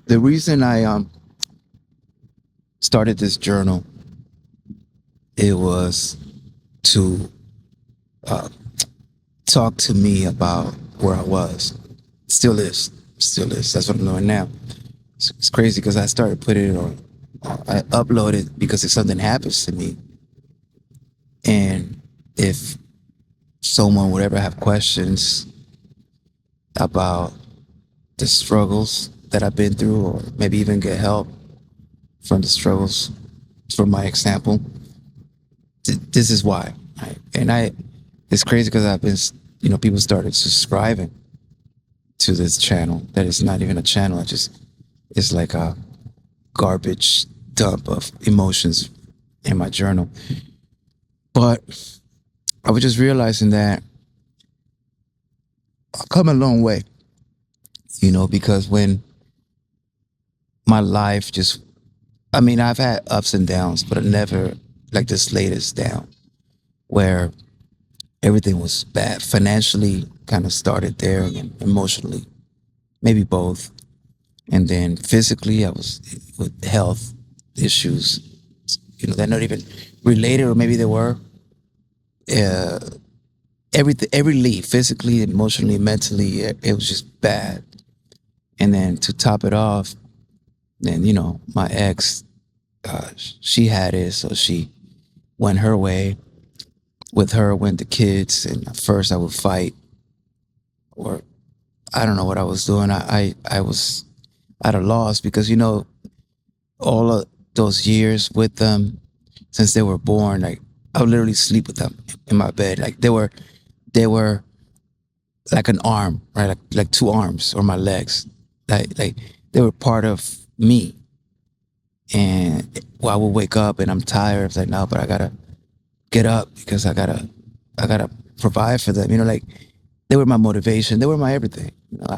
The reason I started this journal, it was to uh, talk to me about where I was. Still is, still is. That's what I'm doing now. It's crazy because I started putting it on. I uploaded because if something happens to me, and if someone would ever have questions about the struggles that I've been through, or maybe even get help from the struggles, from my example, this is why. Right? And it's crazy because I've been, people started subscribing to this channel that is not even a channel. It's like a garbage dump of emotions in my journal. But I was just realizing that I've come a long way, because when my life just, I mean, I've had ups and downs, but never like this latest down where everything was bad. Financially, kind of started there, and emotionally, maybe both. And then physically, I was with health issues, they're not even related, or maybe they were. Uh, every leap, physically, emotionally, mentally, it was just bad. And then to top it off, then, my ex, she had it, so she went her way. With her went the kids, and at first I would fight, or I don't know what I was doing. I was at a loss because, all of those years with them, since they were born, like I would literally sleep with them in my bed. Like they were like an arm, right? Like two arms or my legs. Like they were part of me. And I would wake up and I'm tired. I was like, no, but I gotta get up because I gotta provide for them. Like they were my motivation. They were my everything.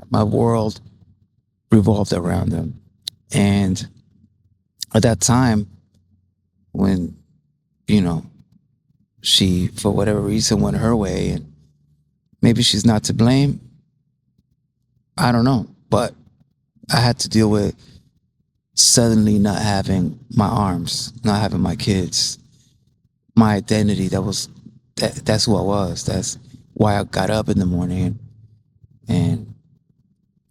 My world revolved around them. And at that time, when you know she, for whatever reason, went her way, and maybe she's not to blame. I don't know, but I had to deal with suddenly not having my arms, not having my kids, my identity. That's who I was. That's why I got up in the morning. And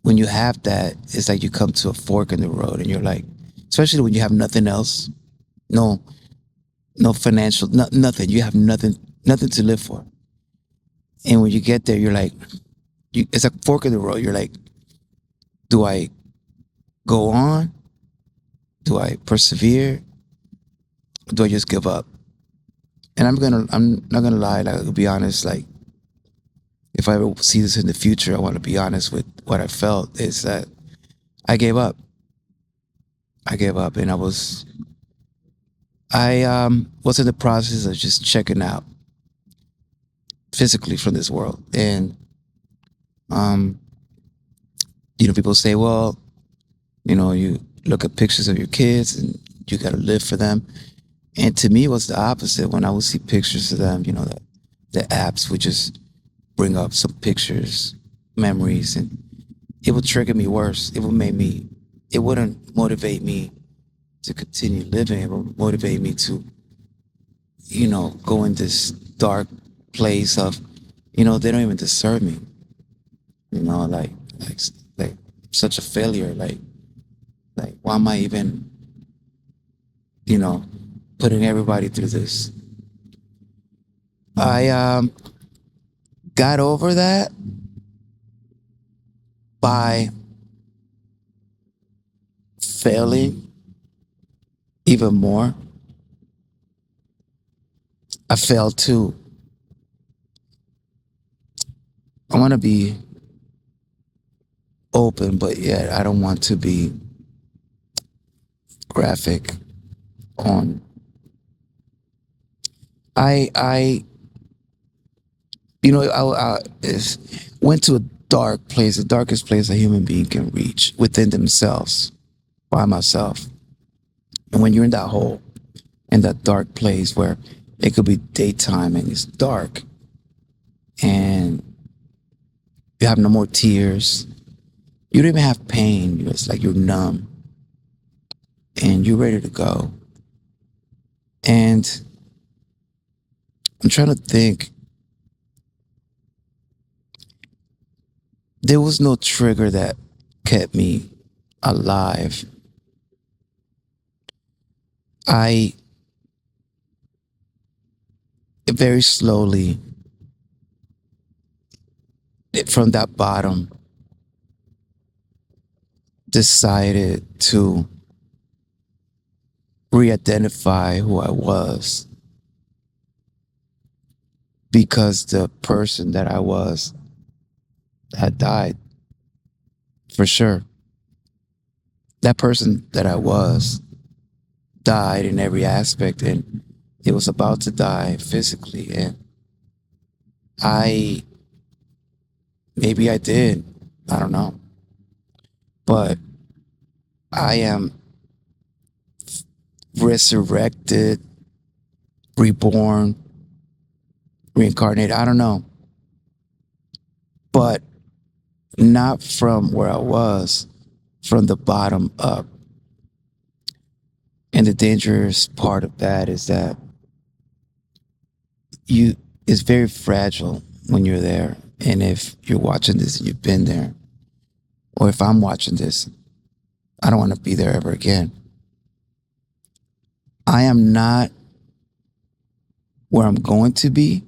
when you have that, it's like you come to a fork in the road, and you're like, especially when you have nothing else, no, no financial, nothing. You have nothing to live for. And when you get there, you're like, it's a fork in the road. You're like, do I go on? Do I persevere? Or do I just give up? And I'm not gonna lie. Like, I'll be honest. Like, if I ever see this in the future, I want to be honest with what I felt. Is that I gave up. I gave up, and I was in the process of just checking out physically from this world. And um, people say, well, you look at pictures of your kids and you got to live for them. And to me, it was the opposite. When I would see pictures of them, the apps would just bring up some pictures, memories, and it would trigger me worse. It wouldn't motivate me to continue living. It would motivate me to, go in this dark place of, they don't even deserve me. Like, like such a failure. Like, why am I even, you know, putting everybody through this? I got over that by failing even more. I failed too. I want to be open, but yet I don't want to be graphic on. I went to a dark place, the darkest place a human being can reach within themselves, by myself. And when you're in that hole, in that dark place where it could be daytime and it's dark, and you have no more tears, You don't even have pain. It's like you're numb and you're ready to go. And I'm trying to think. There was no trigger that kept me alive. I very slowly, from that bottom, decided to re-identify who I was because the person that I was had died, for sure. That person that I was died in every aspect, and it was about to die physically. And I, maybe I did, I don't know. But I am resurrected, reborn, reincarnated. I don't know. But not from where I was, from the bottom up. And the dangerous part of that is that you it's very fragile when you're there. And if you're watching this and you've been there, or if I'm watching this, I don't want to be there ever again. I am not where I'm going to be,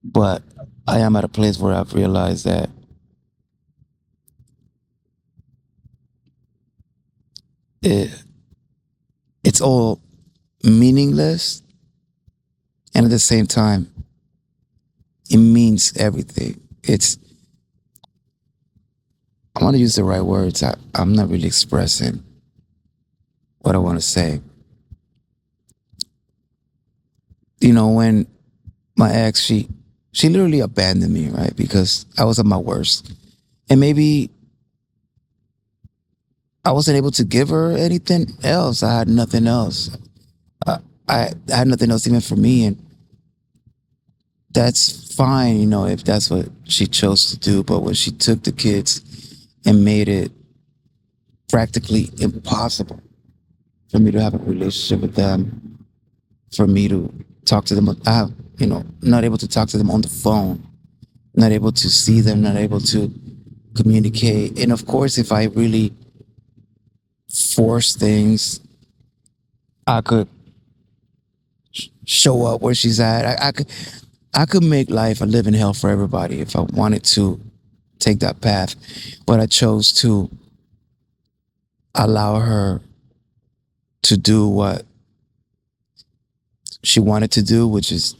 but I am at a place where I've realized that it, it's all meaningless, and at the same time, it means everything. I want to use the right words. I'm not really expressing what I want to say. When my ex, she literally abandoned me, right? Because I was at my worst. And maybe I wasn't able to give her anything else. I had nothing else. I had nothing else even for me. And that's fine, if that's what she chose to do. But when she took the kids and made it practically impossible for me to have a relationship with them, for me to talk to them, not able to talk to them on the phone, not able to see them, not able to communicate. And of course, if I really force things, I could show up where she's at. I could make life a living hell for everybody if I wanted to take that path. But I chose to allow her to do what she wanted to do, which is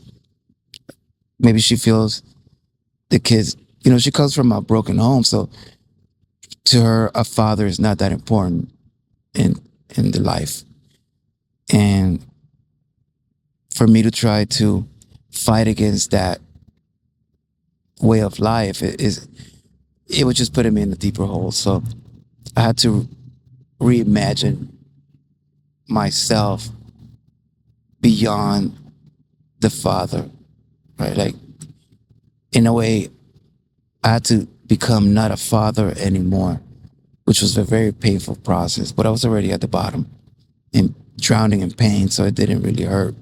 maybe she feels the kids, she comes from a broken home. So to her, a father is not that important in the life. And for me to try to fight against that way of life, it would just put me in a deeper hole. So I had to reimagine myself beyond the father, right? Like, in a way, I had to become not a father anymore, which was a very painful process. But I was already at the bottom and drowning in pain, so it didn't really hurt.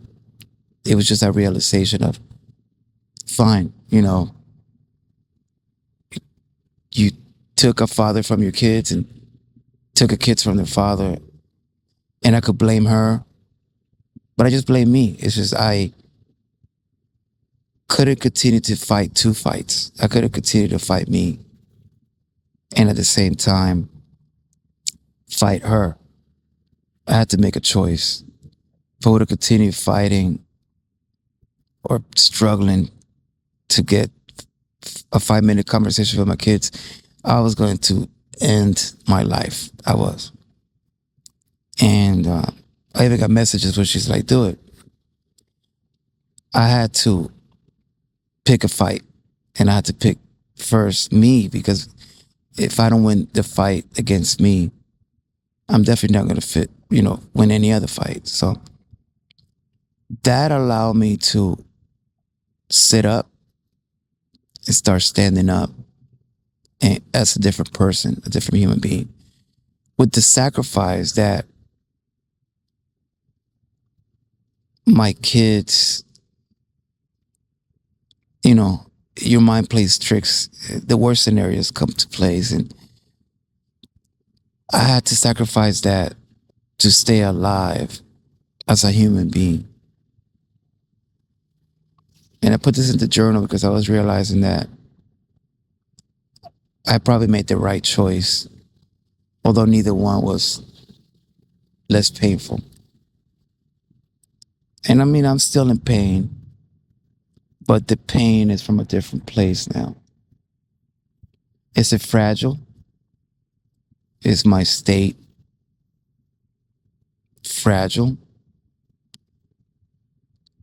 It was just a realization of, fine, you took a father from your kids and took a kids from their father, and I could blame her, but I just blame me. It's just I couldn't continue to fight two fights. I couldn't continue to fight me and at the same time fight her. I had to make a choice. If I would have continued fighting or struggling to get a 5-minute conversation with my kids, I was going to end my life. I was. And I even got messages where she's like, do it. I had to pick a fight, and I had to pick first me, because if I don't win the fight against me, I'm definitely not going to win any other fight. So that allowed me to sit up and start standing up and as a different person, a different human being, with the sacrifice that my kids, you know, your mind plays tricks. The worst scenarios come to place, and I had to sacrifice that to stay alive as a human being. And I put this in the journal because I was realizing that I probably made the right choice, although neither one was less painful. And I mean, I'm still in pain, but the pain is from a different place now. Is it fragile? Is my state fragile?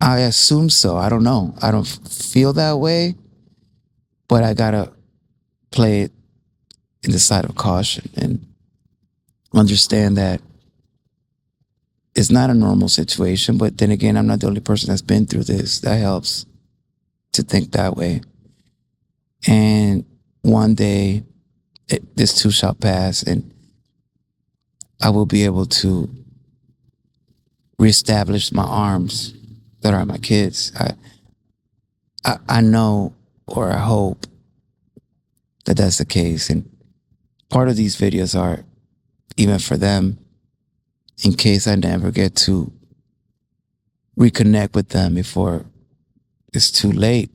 I assume so. I don't know. I don't feel that way, but I gotta play it in the side of caution and understand that it's not a normal situation. But then again, I'm not the only person that's been through this. That helps to think that way. And one day, this too shall pass, and I will be able to reestablish my arms that are my kids. I know, or I hope that that's the case. And part of these videos are even for them, in case I never get to reconnect with them before it's too late,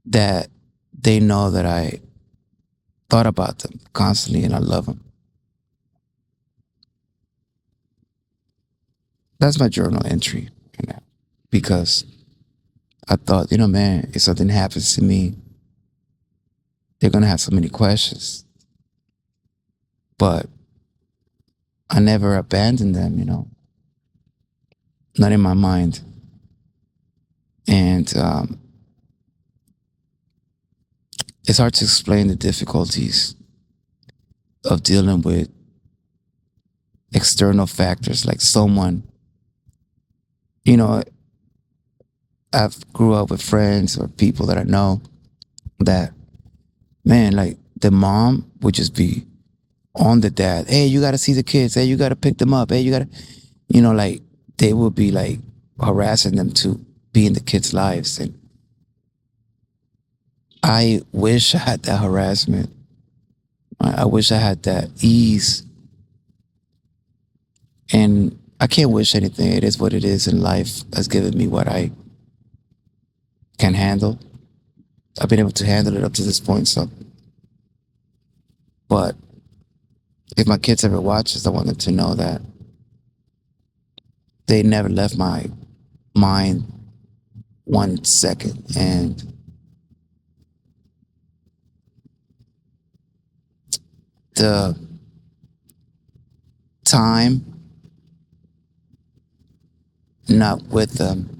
that they know that I thought about them constantly and I love them. That's my journal entry right now, because I thought, man, if something happens to me, they're going to have so many questions. But I never abandoned them, not in my mind. And it's hard to explain the difficulties of dealing with external factors like someone, I've grew up with friends or people that I know that, man, like the mom would just be on the dad. Hey, you got to see the kids. Hey, you got to pick them up. Hey, you got to, like they would be like harassing them to be in the kids' lives. And I wish I had that harassment. I wish I had that ease. And I can't wish anything. It is what it is, and life has given me what I can handle. I've been able to handle it up to this point. So, but if my kids ever watch this, I want them to know that they never left my mind 1 second. And the time not with them,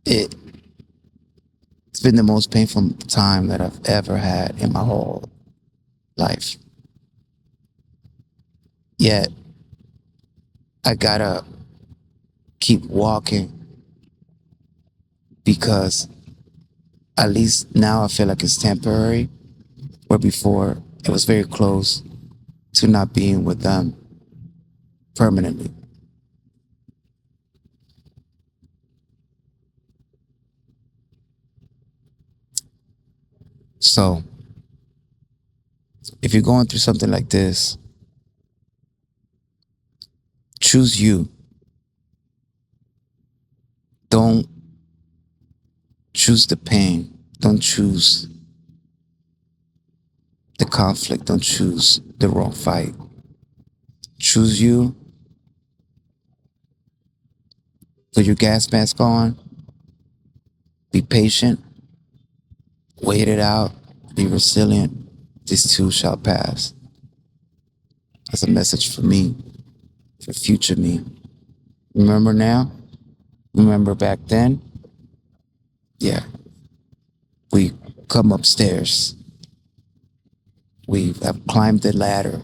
it's been the most painful time that I've ever had in my whole life. Yet I gotta keep walking, because at least now I feel like it's temporary, where before it was very close to not being with them permanently. So if you're going through something like this, choose you. Don't choose the pain. Don't choose the conflict. Don't choose the wrong fight. Choose you. Put your gas mask on. Be patient. Wait it out. Be resilient. This too shall pass. That's a message for me, for future me. Remember now? Remember back then? Yeah. We come upstairs. We have climbed the ladder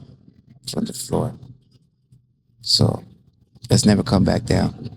from the floor. So let's never come back down.